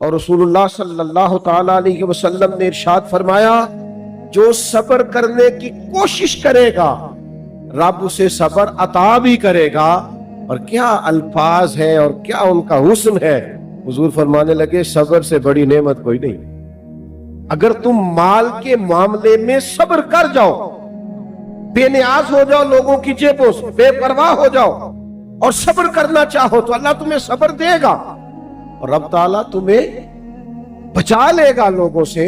اور رسول اللہ صلی اللہ تعالی علیہ وسلم نے ارشاد فرمایا جو صبر کرنے کی کوشش کرے گا رب اسے صبر عطا بھی کرے گا۔ اور کیا الفاظ ہے اور کیا ان کا حسن ہے۔ حضور فرمانے لگے صبر سے بڑی نعمت کوئی نہیں۔ اگر تم مال کے معاملے میں صبر کر جاؤ، بے نیاز ہو جاؤ لوگوں کی جیبوں سے، بے پرواہ ہو جاؤ اور صبر کرنا چاہو تو اللہ تمہیں صبر دے گا اور رب تعالیٰ تمہیں بچا لے گا لوگوں سے۔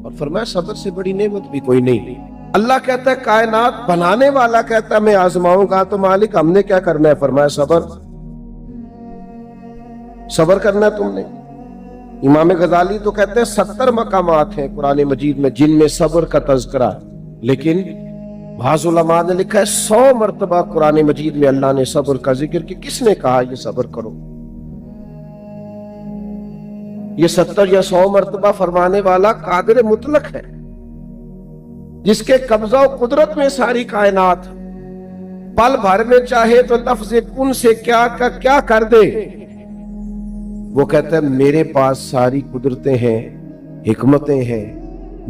اور فرمایا صبر سے بڑی نعمت بھی کوئی نہیں۔ اللہ کہتا ہے کائنات بنانے والا کہتا ہے میں آزماؤں گا تو مالک ہم نے کیا کرنا ہے؟ فرمایا صبر کرنا ہے تم نے۔ امام غزالی تو کہتے ہیں 70 مقامات ہیں قرآن مجید میں جن میں صبر کا تذکرہ ہے، لیکن بعض علماء نے لکھا ہے 100 مرتبہ قرآن مجید میں اللہ نے صبر کا ذکر کیا۔ کس نے کہا یہ صبر کرو؟ یہ 70 یا 100 مرتبہ فرمانے والا قادر مطلق ہے جس کے قبضہ و قدرت میں ساری کائنات، پل بھر میں چاہے تو لفظ کن سے کیا کا کیا کر دے۔ وہ کہتا ہے میرے پاس ساری قدرتیں ہیں، حکمتیں ہیں،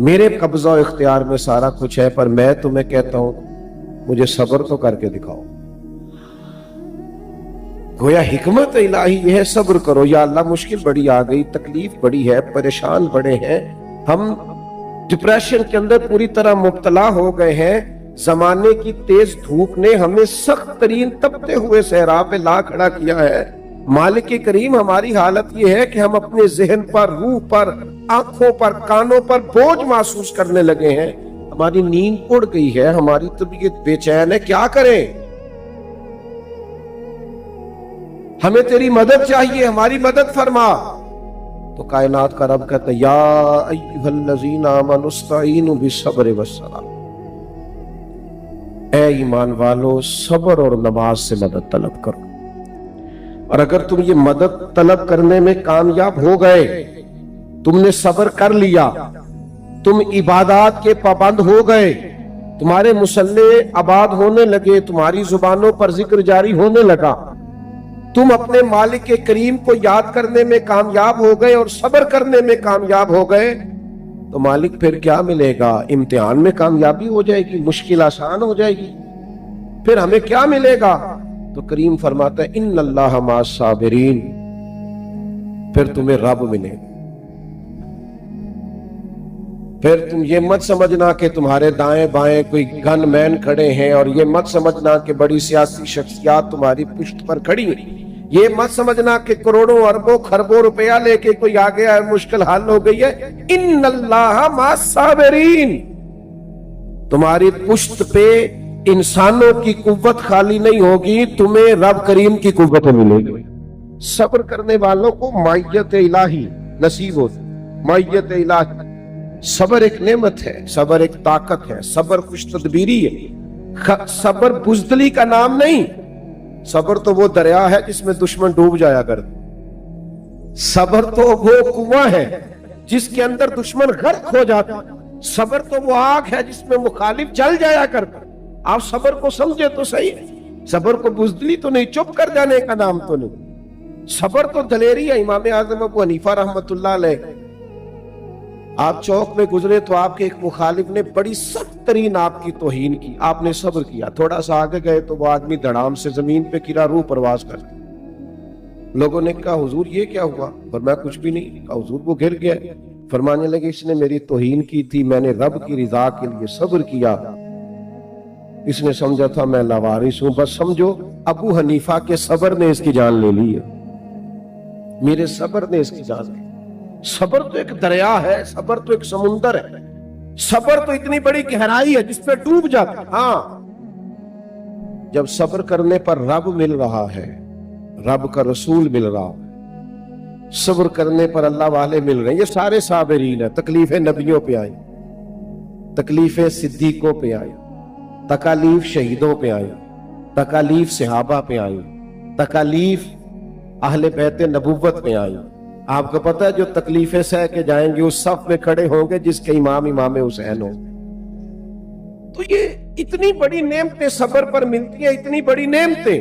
میرے قبضہ و اختیار میں سارا کچھ ہے، پر میں تمہیں کہتا ہوں مجھے صبر تو کر کے دکھاؤ۔ گویا حکمت الہی یہ ہے صبر کرو۔ یا اللہ مشکل بڑی آ گئی، تکلیف بڑی ہے، پریشان بڑے ہیں، ہم ڈپریشن کے اندر پوری طرح مبتلا ہو گئے ہیں، زمانے کی تیز دھوپ نے ہمیں سخت ترین تپتے ہوئے صحرا پہ لا کھڑا کیا ہے۔ مالک کریم ہماری حالت یہ ہے کہ ہم اپنے ذہن پر، روح پر، آنکھوں پر، کانوں پر بوجھ محسوس کرنے لگے ہیں، ہماری نیند اڑ گئی ہے، ہماری طبیعت بے چین ہے، کیا کریں؟ ہمیں تیری مدد چاہیے، ہماری مدد فرما۔ تو کائنات کا رب کہتا ہے یا ایھا الذین آمنوا استعینوا بالصبر والصلاۃ، اے ایمان والو صبر اور نماز سے مدد طلب کرو۔ اور اگر تم یہ مدد طلب کرنے میں کامیاب ہو گئے، تم نے صبر کر لیا، تم عبادات کے پابند ہو گئے، تمہارے مصلے آباد ہونے لگے، تمہاری زبانوں پر ذکر جاری ہونے لگا، تم اپنے مالک کریم کو یاد کرنے میں کامیاب ہو گئے اور صبر کرنے میں کامیاب ہو گئے، تو مالک پھر کیا ملے گا؟ امتحان میں کامیابی ہو جائے گی، مشکل آسان ہو جائے گی، پھر ہمیں کیا ملے گا؟ تو کریم فرماتا ہے ان اللہ مع الصابرین، پھر تمہیں رب ملے گا۔ پھر تم یہ مت سمجھنا کہ تمہارے دائیں بائیں کوئی گن مین کھڑے ہیں، اور یہ مت سمجھنا کہ بڑی سیاسی شخصیات تمہاری پشت پر کھڑی ہیں، یہ مت سمجھنا کہ کروڑوں اربوں خربوں روپیہ لے کے کوئی آ گیا ہے، مشکل حل ہو گئی ہے۔ ان اللہ مع الصابرین، تمہاری پشت پہ انسانوں کی قوت خالی نہیں ہوگی، تمہیں رب کریم کی قوت ملے گی۔ صبر کرنے والوں کو معیت الہی نصیب ہوتی، معیت الہی۔ صبر ایک نعمت ہے، صبر ایک طاقت ہے، صبر خوش تدبیری ہے، صبر بزدلی کا نام نہیں۔ صبر تو وہ دریا ہے جس میں دشمن ڈوب جایا کرتے، صبر تو وہ کنواں ہے جس کے اندر دشمن غرق ہو جاتا، صبر تو وہ آگ ہے جس میں مخالف جل جایا کرتا۔ آپ صبر کو سمجھے تو صحیح، صبر کو بزدلی تو نہیں، چپ کر جانے کا نام تو نہیں، صبر تو دلیری ہے۔ امام اعظم ابو حنیفہ رحمۃ اللہ علیہ، آپ چوک میں گزرے تو آپ کے ایک مخالف نے بڑی سخت ترین آپ کی توہین کی، آپ نے صبر کیا، تھوڑا سا آگے گئے تو وہ آدمی دھڑام سے زمین پہ گرا، روح پرواز کر گیا۔ لوگوں نے کہا حضور یہ کیا ہوا؟ فرمایا کچھ بھی نہیں۔ کہا حضور وہ گر گیا۔ فرمانے لگے اس نے میری توہین کی تھی، میں نے رب کی رضا کے لیے صبر کیا، اس نے سمجھا تھا میں لاوارث ہوں۔ بس سمجھو ابو حنیفہ کے صبر نے اس کی جان لے لی ہے، میرے صبر نے اس کی جان لی۔ صبر تو ایک دریا ہے، صبر تو ایک سمندر ہے، صبر تو اتنی بڑی گہرائی ہے جس پہ ڈوب جاتا ہے۔ ہاں جب صبر کرنے پر رب مل رہا ہے، رب کا رسول مل رہا ہے، صبر کرنے پر اللہ والے مل رہے ہیں، یہ سارے صابرین ہیں۔ تکلیفیں نبیوں پہ آئی، تکلیفیں صدیقوں پہ آئی، تکالیف شہیدوں پہ آئی، تکالیف صحابہ پہ آئی، تکالیف اہل بیت نبوت پہ آئی۔ آپ کو پتہ ہے جو تکلیفیں سہ کے جائیں گے اس صف میں کھڑے ہوں گے جس کے امام حسین ہوں۔ تو یہ اتنی بڑی نعمتیں صبر پر ملتی ہیں، اتنی بڑی نعمتیں۔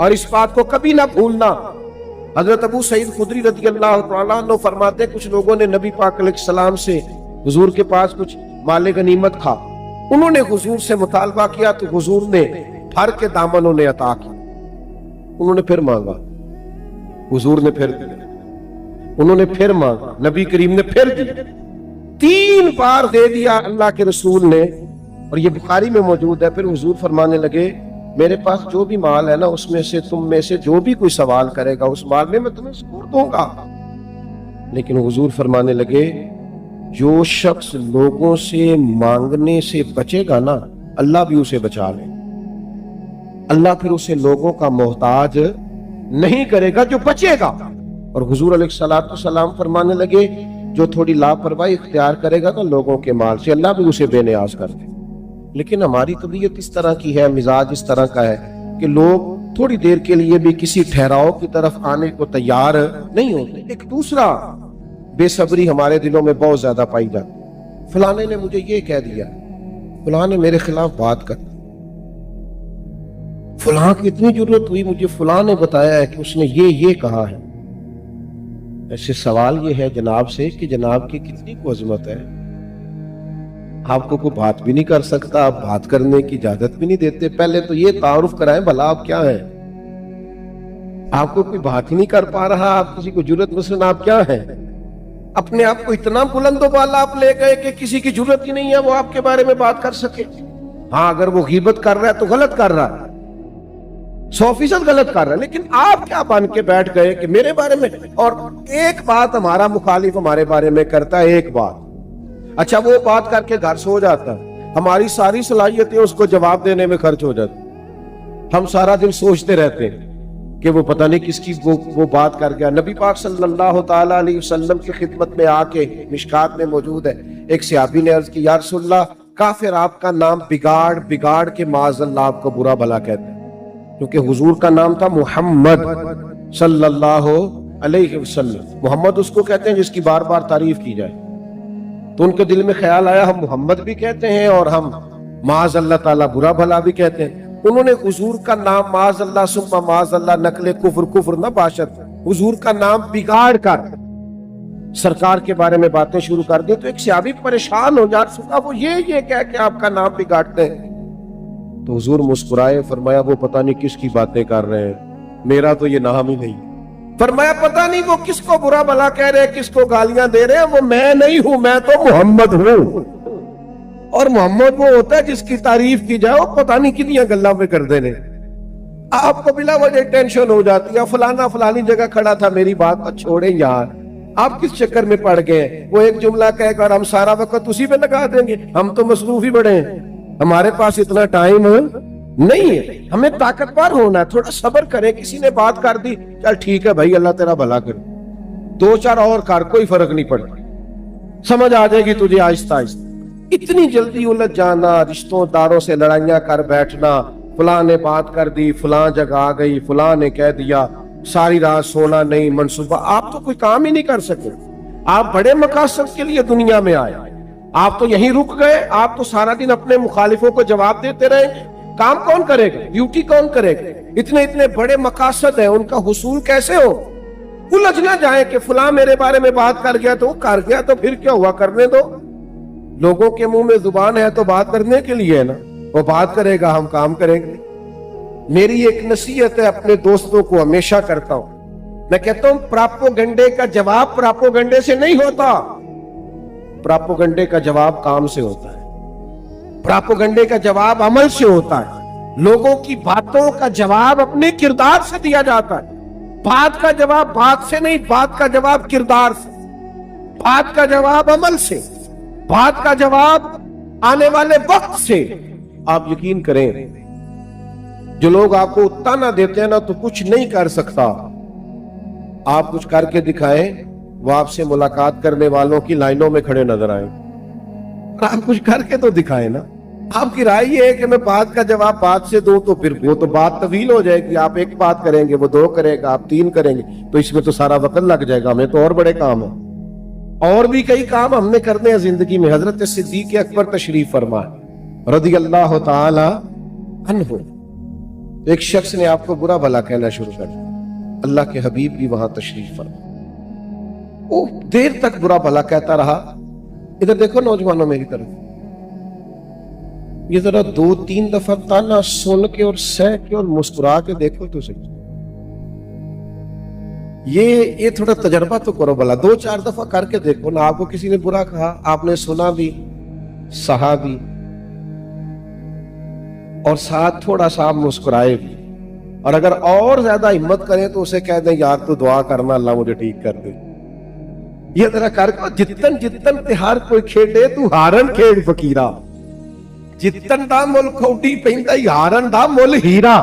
اور اس بات کو کبھی نہ بھولنا۔ حضرت ابو سعید خدری رضی اللہ تعالیٰ عنہ فرماتے کچھ لوگوں نے نبی پاک علیہ السلام سے حضور کے پاس کچھ مال غنیمت تھا، انہوں نے حضور سے مطالبہ کیا تو حضور نے بھر کے دامن انہیں عطا کیا۔ انہوں نے پھر مانگا، حضور نے پھر دیا، انہوں نے پھر مانگا، نبی کریم نے پھر دیا، 3 بار دے دیا اللہ کے رسول نے، اور یہ بخاری میں موجود ہے۔ پھر حضور فرمانے لگے میرے پاس جو بھی مال ہے نا، اس میں سے تم میں سے جو بھی کوئی سوال کرے گا اس مال میں تمہیں سپور دوں گا۔ لیکن حضور فرمانے لگے جو شخص لوگوں سے مانگنے سے بچے گا نا، اللہ بھی اسے بچا لے، اللہ پھر اسے لوگوں کا محتاج نہیں کرے گا جو بچے گا۔ اور حضور علیہ الصلوۃ والسلام فرمانے لگے جو تھوڑی لاپرواہی اختیار کرے گا نا لوگوں کے مال سے، اللہ بھی اسے بے نیاز کر دے۔ لیکن ہماری طبیعت اس طرح کی ہے، مزاج اس طرح کا ہے کہ لوگ تھوڑی دیر کے لیے بھی کسی ٹھہراؤ کی طرف آنے کو تیار نہیں ہوتے۔ ایک دوسرا بے صبری ہمارے دلوں میں بہت زیادہ پائی جاتی ہے، فلانے نے مجھے یہ کہہ دیا، فلاں نے میرے خلاف بات کر، فلاں کی اتنی ضرورت ہوئی، مجھے فلاں نے بتایا ہے کہ اس نے یہ کہا ہے۔ ایسے سوال یہ ہے جناب سے کہ جناب کی کتنی کو عظمت ہے، آپ کو کوئی بات بھی نہیں کر سکتا، آپ بات کرنے کی اجازت بھی نہیں دیتے۔ پہلے تو یہ تعارف کرائیں بھلا آپ کیا ہیں، آپ کو کوئی بات ہی نہیں کر پا رہا، آپ کسی کو جرأت مثلا آپ کیا ہیں، اپنے آپ کو اتنا بلند و بالا آپ لے گئے کہ کسی کی جرأت ہی نہیں ہے وہ آپ کے بارے میں بات کر سکے۔ ہاں اگر وہ غیبت کر رہا ہے تو غلط کر رہا ہے، 100% غلط کر رہا ہے، لیکن آپ کیا بن کے بیٹھ گئے کہ میرے بارے میں، اور ایک بات ہمارا مخالف ہمارے بارے میں کرتا ہے، ایک بات، اچھا وہ بات کر کے گھر سو جاتا ہے، ہماری ساری صلاحیتیں اس کو جواب دینے میں خرچ ہو جاتی، ہم سارا دن سوچتے رہتے ہیں کہ وہ پتہ نہیں کس کی وہ بات کر گیا۔ نبی پاک صلی اللہ تعالیٰ علیہ وسلم کی خدمت میں آ کے مشکات میں موجود ہے، ایک صحابی نے عرض کی یا رسول اللہ کافر آپ کا نام بگاڑ کے معاذ اللہ آپ کو برا بھلا کہتے ہیں، کیونکہ حضور کا نام تھا محمد صلی اللہ علیہ وسلم، محمد اس کو کہتے ہیں جس کی بار بار تعریف کی جائے، تو ان کے دل میں خیال آیا ہم محمد بھی کہتے ہیں اور ہم معاذ اللہ تعالیٰ برا بھلا بھی کہتے ہیں۔ انہوں نے حضور کا نام معاذ اللہ ثم معاذ اللہ نقل کفر نہ باشد، حضور کا نام بگاڑ کر سرکار کے بارے میں باتیں شروع کر دی، تو ایک صحابی پریشان ہو جاتا، وہ یہ کہہ کے آپ کا نام بگاڑتے ہیں۔ تو حضور مسکرائے، فرمایا وہ پتہ نہیں کس کی باتیں کر رہے ہیں، میرا تو یہ نام ہی نہیں۔ فرمایا پتہ نہیں وہ کس کو برا بھلا کہہ رہے ہیں، کس کو گالیاں دے رہے ہیں، وہ میں نہیں ہوں، میں تو محمد ہوں۔ اور محمد وہ ہوتا ہے جس کی تعریف کی جائے، وہ پتہ نہیں کتنی گلاں پہ کر دینے، آپ کو بلا وجہ ٹینشن ہو جاتی ہے، فلانا فلانی جگہ کھڑا تھا، میری بات کو چھوڑیں یار، آپ کس چکر میں پڑ گئے، وہ ایک جملہ کہہ کر ہم سارا وقت اسی پہ لگا دیں گے، ہم تو مصروف ہی بڑے ہیں، ہمارے پاس اتنا ٹائم نہیں ہے، ہمیں طاقتور ہونا ہے، تھوڑا صبر کریں، کسی نے بات کر دی چل ٹھیک ہے بھائی اللہ تیرا بھلا کرے، 2-4 اور کر، کوئی فرق نہیں پڑتا، سمجھ آ جائے گی تجھے آہستہ آہستہ۔ اتنی جلدی الجھ جانا، رشتوں داروں سے لڑائیاں کر بیٹھنا، فلاں نے بات کر دی، فلاں جگہ آ گئی، فلاں نے کہہ دیا، ساری رات سونا نہیں، منصوبہ، آپ تو کوئی کام ہی نہیں کر سکے، آپ بڑے مقاصد کے لیے دنیا میں آئے، آپ تو یہیں رک گئے، آپ تو سارا دن اپنے مخالفوں کو جواب دیتے رہے، کام کون کرے گا، ڈیوٹی کون کرے گا، اتنے بڑے مقاصد ہیں، ان کا حصول کیسے ہو؟ الجھ نہ جائیں کہ فلاں میرے بارے میں بات کر گیا تو وہ کر گیا تو پھر کیا ہوا، کرنے دو، لوگوں کے منہ میں زبان ہے تو بات کرنے کے لیے ہے نا، وہ بات کرے گا ہم کام کریں گے۔ میری ایک نصیحت ہے اپنے دوستوں کو ہمیشہ کرتا ہوں، میں کہتا ہوں پراپوگنڈے کا جواب پراپوگنڈے سے نہیں ہوتا، پراپوگنڈے کا جواب کام سے ہوتا ہے، پراپوگنڈے کا جواب عمل سے ہوتا ہے، لوگوں کی باتوں کا جواب اپنے کردار سے دیا جاتا ہے، بات کا جواب بات سے نہیں، بات کا جواب کردار سے، بات کا جواب عمل سے، بات کا جواب آنے والے وقت سے۔ آپ یقین کریں جو لوگ آپ کو تانا دیتے ہیں نا تو کچھ نہیں کر سکتا، آپ کچھ کر کے دکھائیں، وہ آپ سے ملاقات کرنے والوں کی لائنوں میں کھڑے نظر آئیں، آپ کچھ کر کے تو دکھائیں نا۔ آپ کی رائے یہ ہے کہ میں بات کا جواب بات سے دوں تو پھر وہ تو بات طویل ہو جائے گی، آپ ایک بات کریں گے، وہ 2 کرے گا، آپ 3 کریں گے، تو اس میں تو سارا وقت لگ جائے گا، ہمیں تو اور بڑے کام ہیں، اور بھی کئی کام ہم نے کرنے ہیں زندگی میں۔ حضرت صدیق اکبر تشریف فرما رضی اللہ تعالی عنہ، ایک شخص نے آپ کو برا بھلا کہنا شروع کر دیا، اللہ کے حبیب بھی وہاں تشریف فرما، وہ دیر تک برا بھلا کہتا رہا۔ ادھر دیکھو نوجوانوں میری طرف، یہ ذرا 2-3 دفعہ تانا سن کے اور سہ کے اور مسکرا کے دیکھو تو صحیح، یہ تھوڑا تجربہ تو کرو بھلا، 2-4 دفعہ کر کے دیکھو نا۔ آپ کو کسی نے برا کہا، آپ نے سنا بھی، سہا بھی، اور ساتھ تھوڑا سا آپ مسکرائے بھی، اور اگر اور زیادہ ہمت کریں تو اسے کہہ دیں یار تو دعا کرنا اللہ مجھے ٹھیک کر دے۔ یہ ذرا کر کے جتن تہار کوئی کھیڈے تو ہارن کھیڈ فقیرا، جتن دا مل کھوٹی پیندا ہارن دا مل ہیرا۔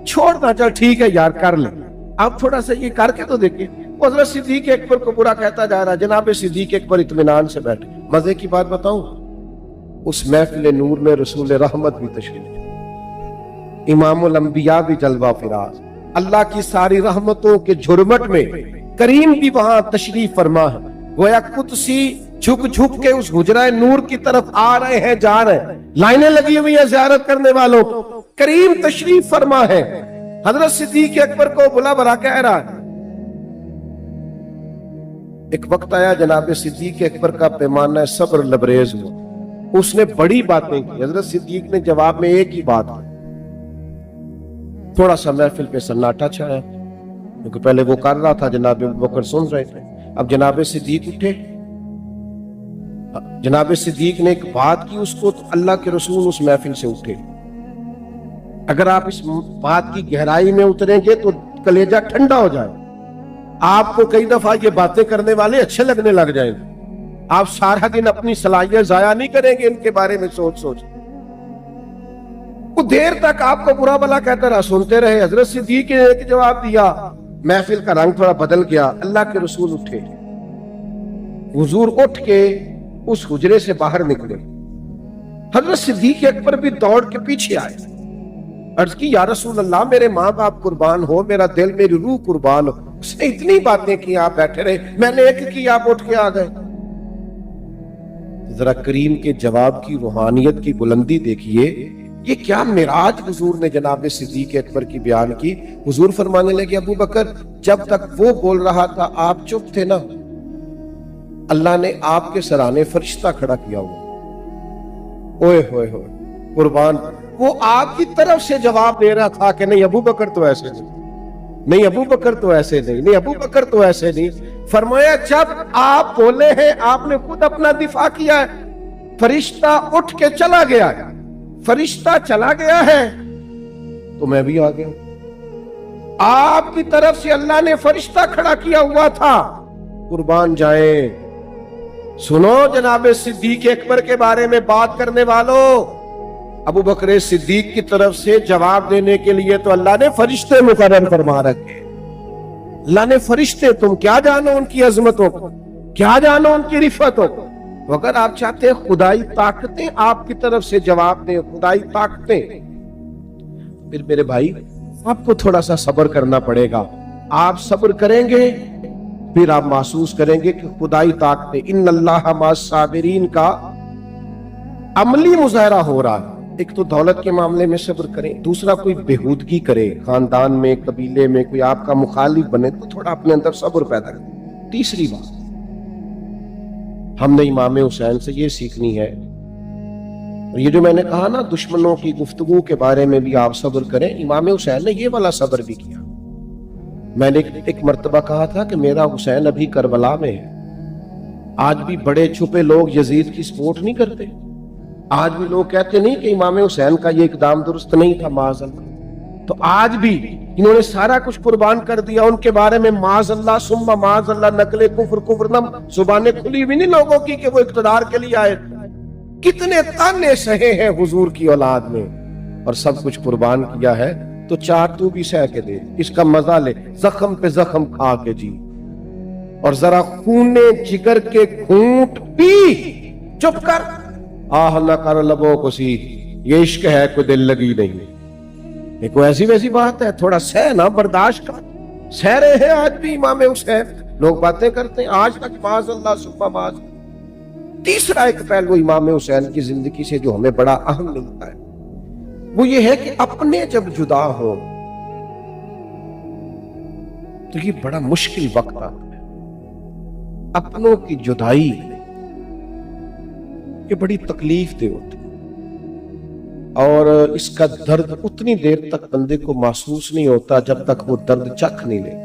چھوڑنا چل ٹھیک ہے یار کر لیں، آپ تھوڑا سا یہ کر کے تو دیکھیں۔ حضرت صدیق اکبر کو برا کہتا جا رہا، جناب صدیق اکبر اطمینان سے بیٹھے۔ مزے کی بات بتاؤں، اس محفل نور میں رسول رحمت بھی تشریف، امام الانبیاء بھی جلوہ فراز، اللہ کی ساری رحمتوں کے جھرمٹ میں کریم بھی وہاں تشریف فرما ہے۔ گویا قدسی جھک جھک کے اس حجرہ نور کی طرف آ رہے ہیں، جا رہے ہیں، لائنیں لگی ہوئی ہیں زیارت کرنے والوں، کریم تشریف فرما ہے۔ حضرت صدیق اکبر کو بلا بلا کہہ رہا ہے۔ ایک وقت آیا جناب صدیق اکبر کا پیمانہ صبر لبریز ہوا، اس نے بڑی باتیں کی۔ حضرت صدیق نے جواب میں ایک ہی بات کی، تھوڑا سا محفل پہ سناٹا چھایا، کیونکہ پہلے وہ کر رہا تھا، جناب ابوبکر سن رہے تھے۔ اب جناب صدیق اٹھے، جناب صدیق نے ایک بات کی اس کو، تو اللہ کے رسول اس محفل سے اٹھے۔ اگر آپ اس بات کی گہرائی میں اتریں گے تو کلیجہ ٹھنڈا ہو جائے، آپ کو کئی دفعہ یہ باتیں کرنے والے اچھے لگنے لگ جائیں گے، آپ سارا دن اپنی صلاحیت ضائع نہیں کریں گے ان کے بارے میں سوچ وہ دیر تک آپ کو برا بلا کہتا رہا، سنتے رہے۔ حضرت صدیق نے ایک جواب دیا، محفل کا رنگ تھوڑا بدل گیا، اللہ کے رسول اٹھے، حضور اٹھ کے اس حجرے سے باہر نکلے۔ حضرت صدیق اکبر بھی دوڑ کے پیچھے آئے، عرض کی یا رسول اللہ میرے ماں باپ قربان ہو، میرا دل میری روح قربان ہو، اس نے اتنی باتیں کی آپ بیٹھے رہے، میں نے ایک کی آپ اٹھ کے آ گئے۔ ذرا کریم کے جواب کی روحانیت کی بلندی دیکھیے، یہ کیا معراج حضور نے جناب صدیق اکبر کی بیان کی۔ حضور فرمانے لگے ابو بکر جب تک وہ بول رہا تھا آپ چپ تھے نا، اللہ نے آپ کے سرانے فرشتہ کھڑا کیا ہوا، اوئے ہوئے ہوئے قربان، وہ آپ کی طرف سے جواب دے رہا تھا کہ نہیں ابو بکر تو ایسے نہیں، نہیں ابو بکر تو ایسے نہیں، نہیں ابو بکر تو ایسے نہیں۔ فرمایا جب آپ بولے ہیں، آپ نے خود اپنا دفاع کیا ہے، فرشتہ اٹھ کے چلا گیا ہے، فرشتہ چلا گیا ہے تو میں بھی آ گیا، آپ کی طرف سے اللہ نے فرشتہ کھڑا کیا ہوا تھا، قربان جائیں۔ سنو جناب صدیق اکبر کے بارے میں بات کرنے والوں، ابو بکر صدیق کی طرف سے جواب دینے کے لیے تو اللہ نے فرشتے مقرر فرما رکھے۔ اللہ نے فرشتے، تم کیا جانو ان کی عظمتوں کو، کیا جانو ان کی رفعتوں کو۔ اگر آپ چاہتے ہیں خدائی طاقتیں آپ کی طرف سے جواب دیں، خدائی طاقتیں، پھر میرے بھائی آپ کو تھوڑا سا صبر کرنا پڑے گا۔ آپ صبر کریں گے پھر آپ محسوس کریں گے کہ خدائی طاقتیں، ان اللہ مع الصابرین کا عملی مظاہرہ ہو رہا ہے۔ ایک تو دولت کے معاملے میں صبر کریں، دوسرا کوئی بےہودگی کرے، خاندان میں، قبیلے میں کوئی آپ کا مخالف بنے تو تھوڑا اپنے اندر صبر پیدا کریں۔ تیسری بات ہم نے امام حسین سے یہ سیکھنی ہے، اور یہ جو میں نے کہا نا دشمنوں کی گفتگو کے بارے میں بھی آپ صبر کریں، امام حسین نے یہ والا صبر بھی کیا۔ میں نے ایک مرتبہ کہا تھا کہ میرا حسین ابھی کربلا میں ہے، آج بھی بڑے چھپے لوگ یزید کی سپورٹ نہیں کرتے، آج بھی لوگ کہتے نہیں کہ امام حسین کا یہ اقدام درست نہیں تھا، معاذ اللہ، تو آج بھی انہوں نے سارا کچھ قربان کر دیا، ان کے بارے میں معاذ اللہ ثم معاذ اللہ نقل کفر نم، زبانیں کھلی ہوئی نہیں لوگوں کی کہ وہ اقتدار کے لیے آئے۔ کتنے تانے سہے ہیں حضور کی اولاد نے، اور سب کچھ قربان کیا ہے، تو چار تو بھی سہ کے دے، اس کا مزہ لے، زخم پہ زخم کھا کے جی، اور ذرا خون جگر کے گھونٹ پی، چپ کر، آہ نہ کر لبوں کو سی، یہ عشق ہے کوئی دل لگی نہیں، یہ کوئی ایسی ویسی بات ہے، تھوڑا سہ نہ، برداشت کر۔ سہ رہے ہیں آج بھی امام حسین، لوگ باتیں کرتے ہیں آج تک معاذ اللہ ثم معاذ۔ تیسرا ایک پہلو امام حسین کی زندگی سے جو ہمیں بڑا اہم ملتا ہے، وہ یہ ہے کہ اپنے جب جدا ہو تو یہ بڑا مشکل وقت آتا ہے. اپنوں کی جدائی یہ بڑی تکلیف دہ ہوتی ہے، اور اس کا درد اتنی دیر تک بندے کو محسوس نہیں ہوتا جب تک وہ درد چکھ نہیں لے.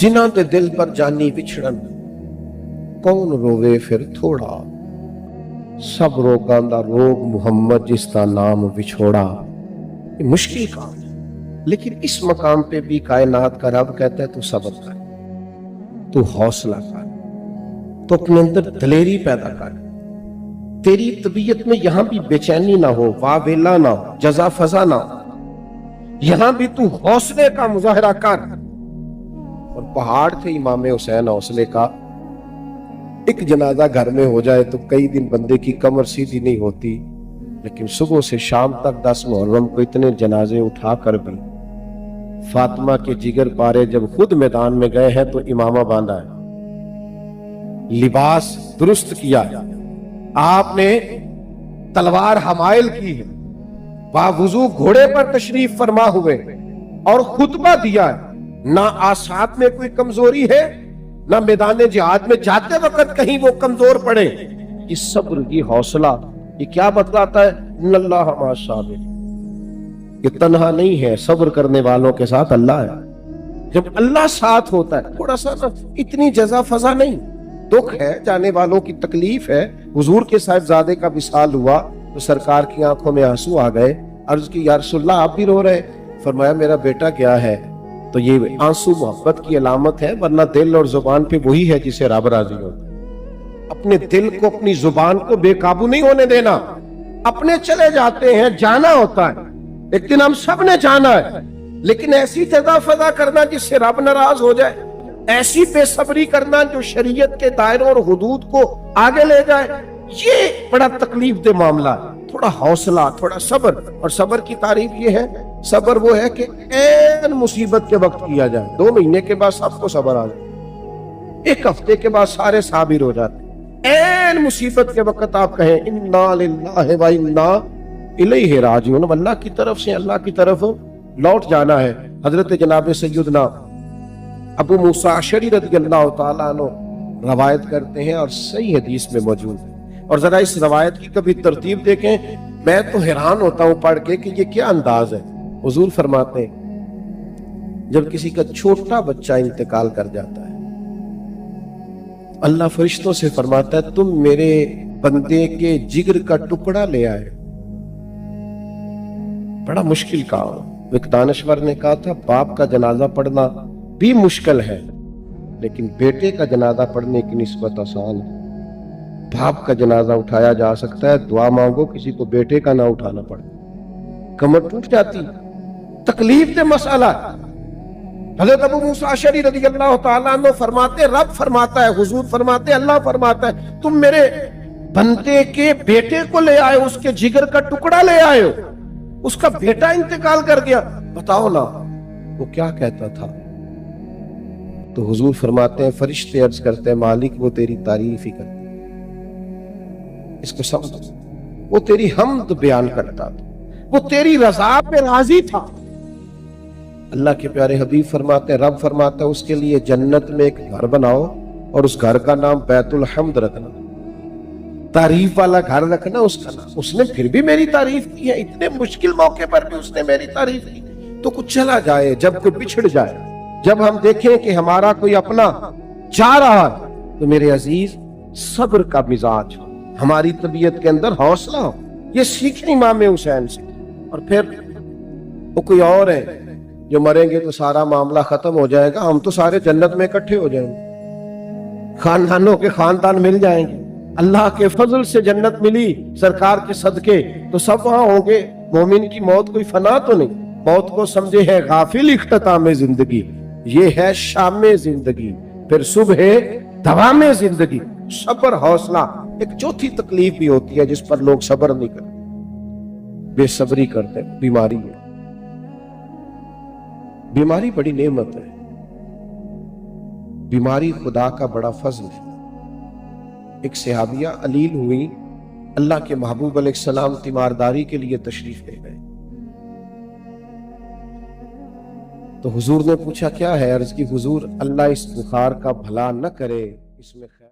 جنہاں دے دل پر جانی بچھڑن کون روے پھر تھوڑا، سب روگاں دا روگ محمد جس کا نام وچھوڑا. یہ مشکل کام ہے، لیکن اس مقام پہ بھی کائنات کا رب کہتا ہے تو صبر کر، تو حوصلہ کر، تو اپنے اندر دلیری پیدا کر. تیری طبیعت میں یہاں بھی بے چینی نہ ہو، واویلا نہ ہو، جزا فضا نہ ہو، یہاں بھی تو حوصلے کا مظاہرہ کر. اور پہاڑ تھے امام حسین حوصلے کا. ایک جنازہ گھر میں ہو جائے تو کئی دن بندے کی کمر سیدھی نہیں ہوتی، لیکن صبح سے شام تک 10 محرم کو اتنے جنازے اٹھا کر بھی فاطمہ کے جگر پارے جب خود میدان میں گئے ہیں تو امامہ باندھا ہے، لباس درست کیا ہے، آپ نے تلوار حمائل کی ہے، باوضو گھوڑے پر تشریف فرما ہوئے اور خطبہ دیا ہے. نہ آسات میں کوئی کمزوری ہے، نہ میدان جہاد میں جاتے وقت کہیں وہ کمزور پڑے. یہ صبر، یہ حوصلہ، یہ کیا بتلاتا ہے؟ ان اللہ مع الصابرین. یہ تنہا نہیں ہے، صبر کرنے والوں کے ساتھ اللہ ہے. جب اللہ ساتھ ہوتا ہے تھوڑا سا اتنی جزا فضا نہیں، دکھ ہے، جانے والوں کی تکلیف ہے. حضور کے صاحبزادے کا وصال ہوا تو سرکار کی آنکھوں میں آنسو آ گئے. عرض کی یا رسول اللہ آپ بھی رو رہے؟ فرمایا میرا بیٹا گیا ہے. تو یہ آنسو محبت کی علامت ہے، ورنہ دل اور زبان پہ وہی ہے جسے رب راضی ہوتا ہے. اپنے دل کو، اپنی زبان کو بے قابو نہیں ہونے دینا. اپنے چلے جاتے ہیں، جانا ہوتا ہے، ایک دن ہم سب نے جانا ہے، لیکن ایسی جزا فضا کرنا جس سے رب ناراض ہو جائے، ایسی بے صبری کرنا جو شریعت کے دائروں اور حدود کو آگے لے جائے، یہ بڑا تکلیف دہ معاملہ ہے. تھوڑا حوصلہ، تھوڑا صبر. اور صبر کی تعریف یہ ہے، صبر وہ ہے کہ این مصیبت کے وقت کیا جائے. 2 مہینے کے بعد سب کو صبر آ جائے، 1 ہفتے کے بعد سارے صابر ہو جاتے. این مصیبت کے وقت آپ کہیں انا للہ و انا الیہ راجعون، اللہ کی طرف سے اللہ کی طرف لوٹ جانا ہے. حضرت جناب سیدنا ابو موسیٰ اشعری رضی اللہ تعالیٰ عنہ روایت کرتے ہیں اور صحیح حدیث میں موجود ہے. اور ذرا اس روایت کی کبھی ترتیب دیکھیں، میں تو حیران ہوتا ہوں پڑھ کے کہ یہ کیا انداز ہے. حضور فرماتے ہیں جب کسی کا چھوٹا بچہ انتقال کر جاتا ہے، اللہ فرشتوں سے فرماتا ہے تم میرے بندے کے جگر کا ٹکڑا لے آئے. بڑا مشکل کام. ایک دانشور نے کہا تھا باپ کا جنازہ پڑھنا بھی مشکل ہے، لیکن بیٹے کا جنازہ پڑھنے کی نسبت آسان ہے. باپ کا جنازہ اٹھایا جا سکتا ہے، دعا مانگو کسی کو بیٹے کا نہ اٹھانا پڑے. کمر ٹوٹ جاتی، تکلیف دہ مسئلہ. حضرت ابو موسیٰ اشعری رضی اللہ تعالیٰ عنہ فرماتے، رب فرماتا ہے، حضور فرماتے، اللہ فرماتا ہے تم میرے بندے کے بیٹے کو لے آئے، اس کے جگر کا ٹکڑا لے آئے ہو، اس کا بیٹا انتقال کر گیا. بتاؤ نا وہ کیا کہتا تھا؟ تو حضور فرماتے ہیں فرشتے عرض کرتے ہیں مالک وہ تیری تعریف ہی کرتے، اس کو سمجھ، وہ تیری حمد بیان کرتا تھا، وہ تیری رضا پہ راضی تھا. اللہ کے پیارے حبیب فرماتے ہیں، رب فرماتا ہے اس کے لیے جنت میں ایک گھر بناؤ اور اس گھر کا نام بیت الحمد رکھنا، تعریف والا گھر رکھنا اس کا نام. اس نے پھر بھی میری تعریف کی ہے، اتنے مشکل موقع پر بھی اس نے میری تعریف کی. تو کچھ چلا جائے، جب کوئی بچھڑ جائے، جب ہم دیکھیں کہ ہمارا کوئی اپنا جا رہا ہے، تو میرے عزیز صبر کا مزاج ہو، ہماری طبیعت کے اندر حوصلہ ہو. یہ سیکھیں امام حسین سے. اور پھر وہ کوئی اور ہے جو مریں گے تو سارا معاملہ ختم ہو جائے گا، ہم تو سارے جنت میں اکٹھے ہو جائیں گے، خاندانوں کے خاندان مل جائیں گے. اللہ کے فضل سے جنت ملی سرکار کے صدقے تو سب وہاں ہوں گے. مومن کی موت کوئی فنا تو نہیں، موت کو سمجھے ہے غافل اختتام زندگی، یہ ہے شام زندگی، پھر صبح دوام زندگی. صبر، حوصلہ. ایک چوتھی تکلیف بھی ہوتی ہے جس پر لوگ صبر نہیں کرتے، بے صبری کرتے، بیماری ہے. بیماری بڑی نعمت ہے، بیماری خدا کا بڑا فضل ہے. ایک صحابیہ علیل ہوئی، اللہ کے محبوب علیہ السلام تیمارداری کے لیے تشریف لے گئے. تو حضور نے پوچھا کیا ہے؟ عرض کی حضور اللہ اس بخار کا بھلا نہ کرے، اس میں خیر